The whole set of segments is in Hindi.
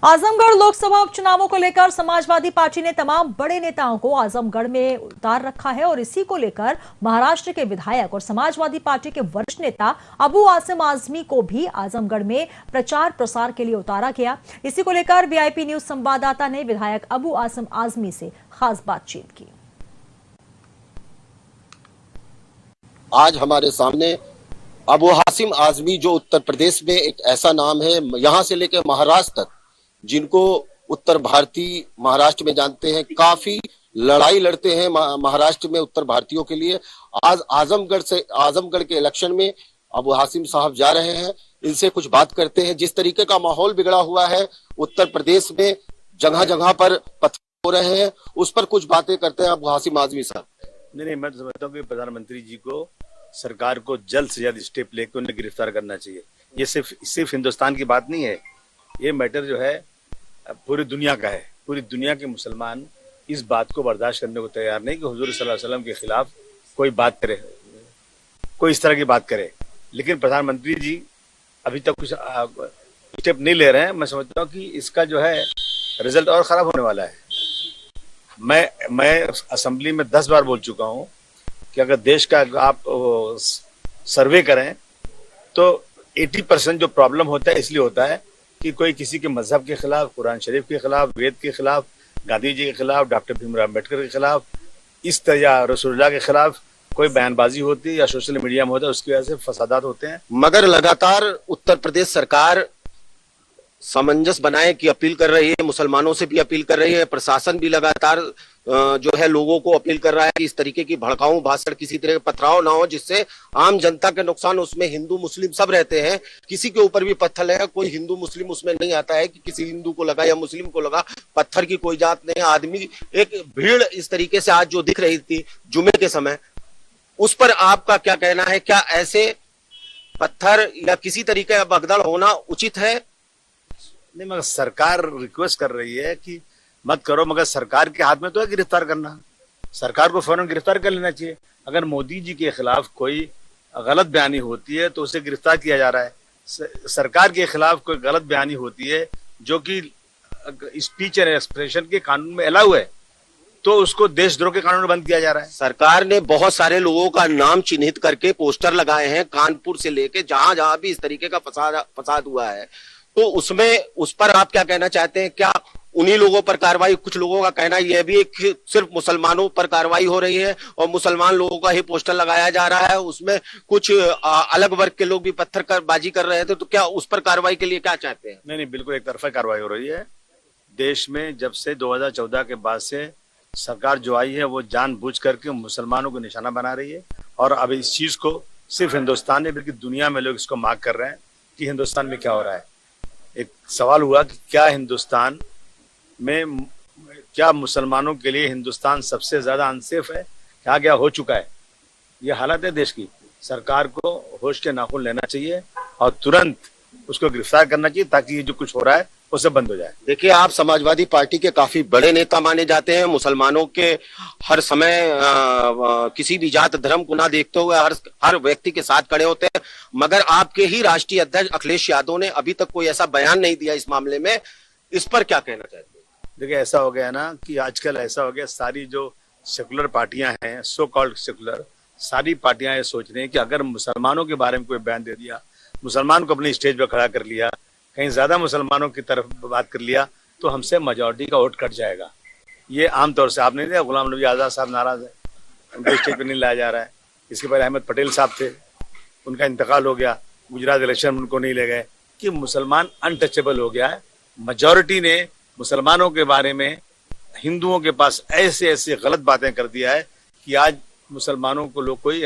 आजमगढ़ लोकसभा उपचुनावों को लेकर समाजवादी पार्टी ने तमाम बड़े नेताओं को आजमगढ़ में उतार रखा है और इसी को लेकर महाराष्ट्र के विधायक और समाजवादी पार्टी के वरिष्ठ नेता अबू आसिम आजमी को भी आजमगढ़ में प्रचार प्रसार के लिए उतारा गया। इसी को लेकर वीआईपी न्यूज संवाददाता ने विधायक अबू आसिम आजमी से खास बातचीत की। आज हमारे सामने अबू हासिम आजमी, जो उत्तर प्रदेश में एक ऐसा नाम है, यहाँ से लेकर महाराष्ट्र तक, जिनको उत्तर भारतीय महाराष्ट्र में जानते हैं, काफी लड़ाई लड़ते हैं महाराष्ट्र में उत्तर भारतीयों के लिए। आज आजमगढ़ के इलेक्शन में अबू हासिम साहब जा रहे हैं। इनसे कुछ बात करते हैं। जिस तरीके का माहौल बिगड़ा हुआ है उत्तर प्रदेश में, जगह जगह पर पत्थर हो रहे हैं, उस पर कुछ बातें करते हैं अबू हासिम आजमी साहब। नहीं, मैं तो समझता हूँ कि प्रधानमंत्री जी को, सरकार को जल्द से जल्द स्टेप लेकर उन्हें गिरफ्तार करना चाहिए। ये सिर्फ हिंदुस्तान की बात नहीं है, ये मैटर जो है पूरी दुनिया का है। पूरी दुनिया के मुसलमान इस बात को बर्दाश्त करने को तैयार नहीं कि हुजूर सल्लल्लाहु अलैहि वसल्लम के खिलाफ कोई बात करे, कोई इस तरह की बात करे। लेकिन प्रधानमंत्री जी अभी तक कुछ स्टेप नहीं ले रहे हैं। मैं समझता हूँ कि इसका जो है रिजल्ट और खराब होने वाला है। मैं असेंबली में 10 बार बोल चुका हूँ कि अगर देश का आप सर्वे करें तो 80% जो प्रॉब्लम होता है इसलिए होता है कि कोई किसी के मजहब के खिलाफ, कुरान शरीफ के खिलाफ, वेद के खिलाफ, गांधी जी के खिलाफ, डॉक्टर भीमराव अम्बेडकर के खिलाफ, इस तरह या रसूलुल्लाह के खिलाफ कोई बयानबाजी होती है या सोशल मीडिया में होता है, उसकी वजह से फसादात होते हैं। मगर लगातार उत्तर प्रदेश सरकार सामंजस्य बनाए की अपील कर रही है, मुसलमानों से भी अपील कर रही है, प्रशासन भी लगातार जो है लोगों को अपील कर रहा है कि इस तरीके की भड़काऊ भाषण, किसी तरह का पथराव ना हो, जिससे आम जनता के नुकसान। उसमें हिंदू मुस्लिम सब रहते हैं, किसी के ऊपर भी पत्थर है, कोई हिंदू मुस्लिम उसमें नहीं आता है कि किसी हिंदू को लगा या मुस्लिम को लगा। पत्थर की कोई जात नहीं है। आदमी एक भीड़ इस तरीके से आज जो दिख रही थी जुमे के समय, उस पर आपका क्या कहना है? क्या ऐसे पत्थर या किसी तरीके का भगदड़ होना उचित है? नहीं, मगर सरकार रिक्वेस्ट कर रही है कि मत करो, मगर सरकार के हाथ में तो है गिरफ्तार करना। सरकार को फौरन गिरफ्तार कर लेना चाहिए। अगर मोदी जी के खिलाफ कोई गलत बयानी होती है तो उसे गिरफ्तार किया जा रहा है। सरकार के खिलाफ कोई गलत बयानी होती है जो कि स्पीच एंड एक्सप्रेशन के कानून में अलाउ है, तो उसको देशद्रोह के कानून में बंद किया जा रहा है। सरकार ने बहुत सारे लोगों का नाम चिन्हित करके पोस्टर लगाए हैं, कानपुर से लेके जहां जहां भी इस तरीके का फसाद हुआ है, तो उसमें उस पर आप क्या कहना चाहते हैं? क्या उन्हीं लोगों पर कार्रवाई? कुछ लोगों का कहना यह भी है कि सिर्फ मुसलमानों पर कार्रवाई हो रही है और मुसलमान लोगों का ही पोस्टर लगाया जा रहा है, उसमें कुछ अलग वर्ग के लोग भी पत्थरबाजी कर रहे थे, तो क्या उस पर कार्रवाई के लिए क्या चाहते हैं? नहीं, बिल्कुल एक तरफा कार्रवाई हो रही है। देश में जब से 2014 के बाद से सरकार जो आई है वो जानबूझ करके मुसलमानों को निशाना बना रही है। और अब इस चीज को सिर्फ हिंदुस्तान में बल्कि दुनिया में लोग इसको मार्क कर रहे हैं कि हिंदुस्तान में क्या हो रहा है। एक सवाल हुआ कि क्या हिंदुस्तान में, क्या मुसलमानों के लिए हिंदुस्तान सबसे ज्यादा अनसेफ है? क्या हो चुका है? ये हालत है देश की। सरकार को होश के नाखून लेना चाहिए और तुरंत उसको गिरफ्तार करना चाहिए ताकि ये जो कुछ हो रहा है वो सब बंद हो जाए। देखिए, आप समाजवादी पार्टी के काफी बड़े नेता माने जाते हैं। मुसलमानों के हर समय किसी भी जात धर्म को ना देखते हुए हर व्यक्ति के साथ खड़े होते हैं, मगर आपके ही राष्ट्रीय अध्यक्ष अखिलेश यादव ने अभी तक कोई ऐसा बयान नहीं दिया इस मामले में। इस पर क्या कहना चाहते हैं? देखिए, ऐसा हो गया ना कि आजकल ऐसा हो गया, सारी जो सेकुलर पार्टियां हैं, सो कॉल्ड सेकुलर, सारी पार्टियां ये सोच रही हैं कि अगर मुसलमानों के बारे में कोई बयान दे दिया, मुसलमान को अपनी स्टेज पर खड़ा कर लिया, कहीं ज्यादा मुसलमानों की तरफ बात कर लिया, तो हमसे मेजॉरिटी का वोट कट जाएगा। ये आमतौर से आपने देखा, गुलाम नबी आजाद साहब नाराज है, उनको स्टेज पर नहीं लाया जा रहा है। इसके पहले अहमद पटेल साहब थे, उनका इंतकाल हो गया, गुजरात इलेक्शन में उनको नहीं ले गए। कि मुसलमान अनटचेबल हो गया है। मेजॉरिटी ने मुसलमानों के बारे में हिंदुओं के पास ऐसे ऐसे गलत बातें कर दिया है कि आज मुसलमानों को लोग कोई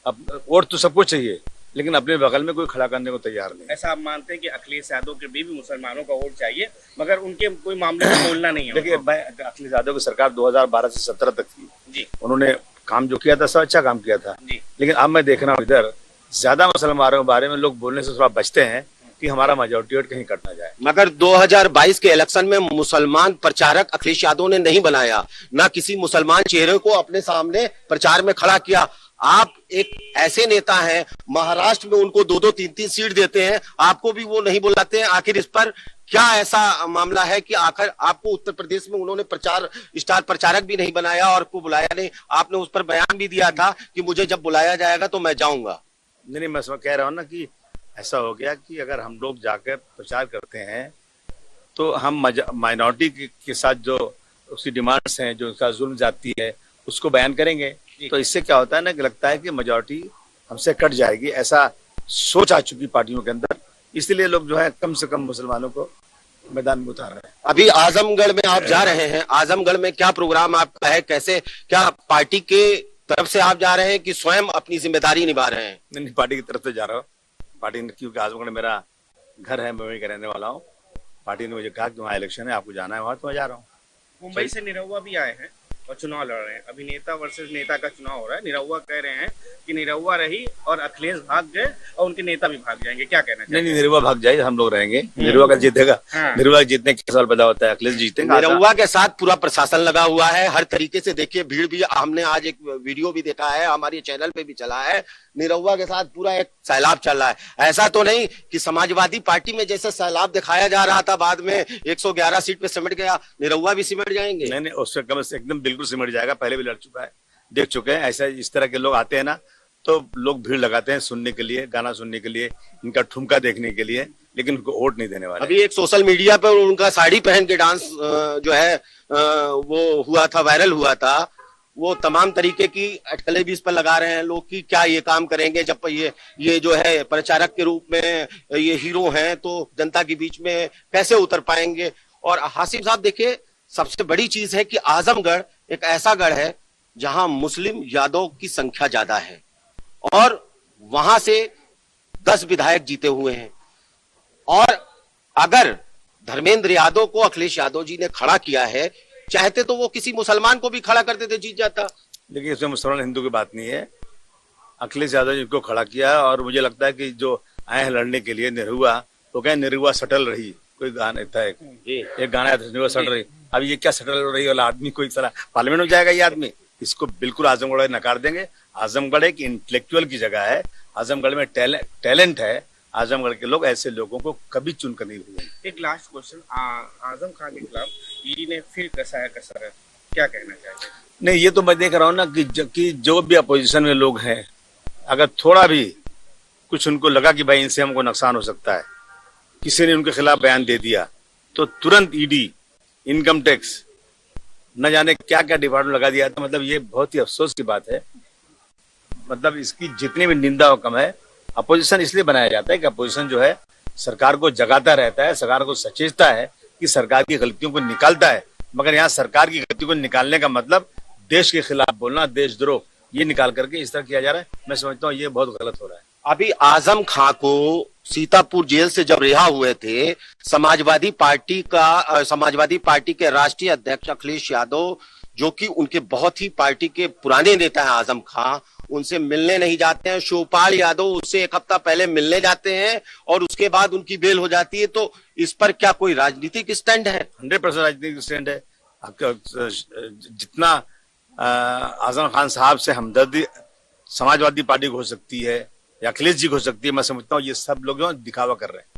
वोट तो सबको चाहिए, लेकिन अपने बगल में कोई खड़ा करने को तैयार नहीं। ऐसा आप मानते हैं कि अखिलेश यादव के भी मुसलमानों का वोट चाहिए, मगर उनके कोई मामले में बोलना नहीं है? देखिए, अखिलेश यादव की सरकार 2012 से 17 तक थी जी, उन्होंने काम जो किया था सब अच्छा काम किया था जी। लेकिन अब मैं देख रहा हूँ इधर ज्यादा मुसलमानों के बारे में लोग बोलने से थोड़ा बचते हैं कि हमारा मेजॉरिटी वोट कहीं कट ना जाए। मगर 2022 के इलेक्शन में मुसलमान प्रचारक अखिलेश यादव ने नहीं बनाया, ना किसी मुसलमान चेहरे को अपने सामने प्रचार में खड़ा किया। आप एक ऐसे नेता हैं, महाराष्ट्र में उनको 2-2 3-3 सीट देते हैं, आपको भी वो नहीं बुलाते हैं। आखिर इस पर क्या ऐसा मामला है कि आखिर आपको उत्तर प्रदेश में उन्होंने स्टार प्रचारक भी नहीं बनाया और आपको बुलाया नहीं? आपने उस पर बयान भी दिया था कि मुझे जब बुलाया जाएगा तो मैं जाऊंगा। नहीं, मैं कह रहा हूँ ना कि ऐसा हो गया कि अगर हम लोग जाकर प्रचार करते हैं तो हम माइनॉरिटी के साथ जो उसकी डिमांड्स हैं, जो उसका जुल्म जाती है, उसको बयान करेंगे। तो इससे क्या होता है ना कि लगता है कि मेजॉरिटी हमसे कट जाएगी, ऐसा सोच आ चुकी पार्टियों के अंदर। इसलिए लोग जो है कम से कम मुसलमानों को मैदान में उतार रहे हैं। अभी आजमगढ़ में आप जा रहे हैं, आजमगढ़ में क्या प्रोग्राम आपका है? कैसे, क्या पार्टी के तरफ से आप जा रहे हैं कि स्वयं अपनी जिम्मेदारी निभा रहे हैं? नहीं, पार्टी की तरफ से जा रहा हूँ। पार्टी ने, क्योंकि आजमगढ़ मेरा घर है, मैं वहीं का रहने वाला हूँ। पार्टी ने मुझे कहा कि वहाँ इलेक्शन है, आपको जाना है वहाँ, तो मैं जा रहा हूँ। मुंबई से निरहुआ भी आए हैं और चुनाव लड़ रहे हैं। अभी नेता वर्सेस नेता का चुनाव हो रहा है। निरहुआ कह रहे हैं कि निरहुआ रही और अखिलेश भाग गए और उनके नेता भी भाग जाएंगे, क्या कहना चाहिए? नहीं, निरहुआ भाग जाए, हम लोग रहेंगे। निरहुआ का जीतेगा। निरहुआ जीतने के सवाल पैदा होता है, अखिलेश जीतेंगे। निरहुआ के साथ पूरा प्रशासन लगा हुआ है हर तरीके से। देखिए, भीड़ भी, हमने आज एक वीडियो भी देखा है, हमारे चैनल पे भी चला है। निरहुआ के साथ पूरा एक सैलाब चल रहा है। ऐसा तो नहीं कि समाजवादी पार्टी में जैसे सैलाब दिखाया जा रहा था, बाद में 111 सीट पे सिमट गया, निरहुआ भी सिमट जाएंगे? नहीं, उससे कम से एकदम बिल्कुल सिमट जाएगा। पहले भी लड़ चुका है, देख चुके हैं। ऐसा इस तरह के लोग आते हैं ना तो लोग भीड़ लगाते हैं सुनने के लिए, गाना सुनने के लिए, इनका ठुमका देखने के लिए, लेकिन उनको वोट नहीं देने वाले। अभी एक सोशल मीडिया पर उनका साड़ी पहन के डांस जो है वो हुआ था, वायरल हुआ था। वो तमाम तरीके की अटकलें भी इस पर लगा रहे हैं लोग कि क्या ये काम करेंगे जब ये जो है प्रचारक के रूप में ये हीरो हैं, तो जनता के बीच में कैसे उतर पाएंगे? और हासिम साहब देखिए, सबसे बड़ी चीज है कि आजमगढ़ एक ऐसा गढ़ है जहां मुस्लिम यादव की संख्या ज्यादा है और वहां से 10 विधायक जीते हुए हैं। और अगर धर्मेंद्र यादव को अखिलेश यादव जी ने खड़ा किया है, चाहते तो वो किसी मुसलमान को भी खड़ा करते थे, जीत जाता। देखिए, इसमें मुसलमान हिंदू की बात नहीं है। अखिलेश यादव जी को खड़ा किया और मुझे लगता है कि जो आए हैं लड़ने के लिए निरहुआ, तो कहें निरहुआ सटल रही, कोई गाना था, एक गाना था निरहुआ सटल रही। अब ये क्या सटल रही वाला आदमी, कोई सारा पार्लियामेंट में जाएगा ये आदमी? इसको बिल्कुल आजमगढ़ नकार देंगे। आजमगढ़ एक इंटेलेक्चुअल की जगह है, आजमगढ़ में टैलेंट है। आजमगढ़ के लोग ऐसे लोगों को कभी चुनकर नहीं भूलेंगे। एक लास्ट क्वेश्चन, आजम खान के खिलाफ ईडी ने फिर कसाया कसर, क्या कहना चाहिए? नहीं, ये तो मैं देख रहा हूँ ना कि जो भी अपोजिशन में लोग हैं, अगर थोड़ा भी कुछ उनको लगा कि भाई इनसे हमको नुकसान हो सकता है, किसी ने उनके खिलाफ बयान दे दिया, तो तुरंत ईडी, इनकम टैक्स, न जाने क्या क्या डिपार्टमेंट लगा दिया था। मतलब ये बहुत ही अफसोस की बात है। मतलब इसकी जितनी भी निंदा और कम है। अपोजिशन इसलिए बनाया जाता है कि अपोजिशन जो है सरकार को जगाता रहता है, सरकार को सचेतता है कि सरकार की गलतियों को निकालता है। मगर यहाँ सरकार की गलती को निकालने का मतलब देश के खिलाफ बोलना, देशद्रोह, ये निकाल करके इस तरह किया जा रहा है। मैं समझता हूँ ये बहुत गलत हो रहा है। अभी आजम खां को सीतापुर जेल से जब रिहा हुए थे, समाजवादी पार्टी के राष्ट्रीय अध्यक्ष अखिलेश यादव, जो कि उनके बहुत ही पार्टी के पुराने नेता हैं आजम खां, उनसे मिलने नहीं जाते हैं। शिवपाल यादव उससे एक हफ्ता पहले मिलने जाते हैं और उसके बाद उनकी बेल हो जाती है। तो इस पर क्या कोई राजनीतिक स्टैंड है? 100% राजनीतिक स्टैंड है। जितना आजम खान साहब से हमदर्दी समाजवादी पार्टी को हो सकती है या अखिलेश जी को हो सकती है, मैं समझता हूँ ये सब लोग जो दिखावा कर रहे हैं।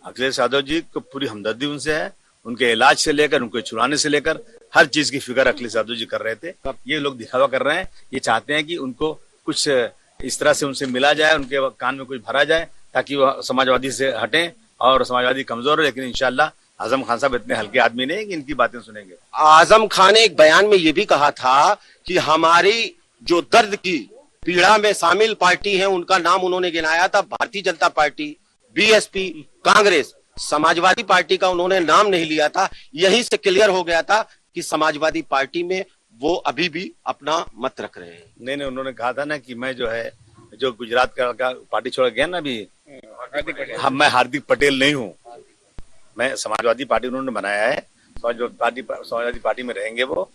अखिलेश यादव जी को पूरी हमदर्दी उनसे है, उनके इलाज से लेकर, उनको छुड़ाने से लेकर हर चीज की फिक्र अखिलेश यादव जी कर रहे थे। ये लोग दिखावा कर रहे हैं। ये चाहते हैं कि उनको कुछ इस तरह से उनसे मिला जाए, उनके कान में कुछ भरा जाए, ताकि वह समाजवादी से हटें और समाजवादी कमजोर हो। लेकिन इंशाल्लाह आजम खान साहब इतने हल्के आदमी नहीं कि इनकी बातें सुनेंगे। आजम खान ने एक बयान में ये भी कहा था कि हमारी जो दर्द की पीड़ा में शामिल पार्टी है, उनका नाम उन्होंने गिनाया था Bharatiya Janata party, BSP, Congress. Samajwadi party का उन्होंने नाम नहीं लिया था। यहीं से क्लियर हो गया था कि समाजवादी पार्टी में वो अभी भी अपना मत रख रहे हैं। नहीं, उन्होंने कहा था ना कि मैं जो है, जो गुजरात का पार्टी छोड़ गया ना अभी, मैं हार्दिक पटेल नहीं हूँ। मैं समाजवादी पार्टी उन्होंने बनाया है, समाजवादी पार्टी में रहेंगे वो।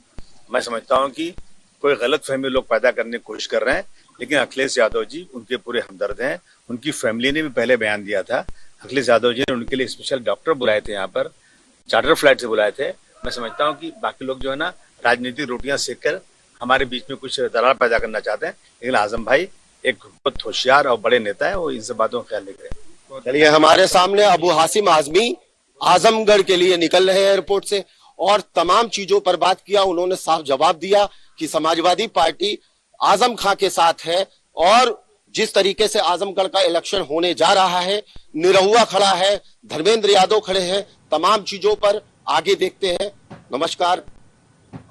मैं समझता हूँ कि कोई गलत फहमी लोग पैदा करने की कोशिश कर रहे हैं, लेकिन अखिलेश यादव जी उनके पूरे हमदर्द हैं। उनकी फैमिली ने भी पहले बयान दिया था। अखिलेश यादव जी ने उनके लिए स्पेशल डॉक्टर बुलाए थे, यहाँ पर चार्टर फ्लाइट से बुलाए थे। मैं समझता हूँ कि बाकी लोग जो है ना राजनीतिक रोटियां सेक कर हमारे बीच में कुछ दरार पैदा करना चाहते हैं। लेकिन आजम भाई एक बहुत होशियार और बड़े नेता है, वो इन सब बातों का ख्याल नहीं करें। चलिए, हमारे सामने अबू हासिम आजमी आजमगढ़ के लिए निकल रहे हैं एयरपोर्ट से और तमाम चीजों पर बात किया। उन्होंने साफ जवाब दिया कि समाजवादी पार्टी आजम खां के साथ है और जिस तरीके से आजमगढ़ का इलेक्शन होने जा रहा है, निरहुआ खड़ा है, धर्मेंद्र यादव खड़े हैं, तमाम चीजों पर आगे देखते हैं। नमस्कार,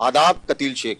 आदाब, कतील शेख।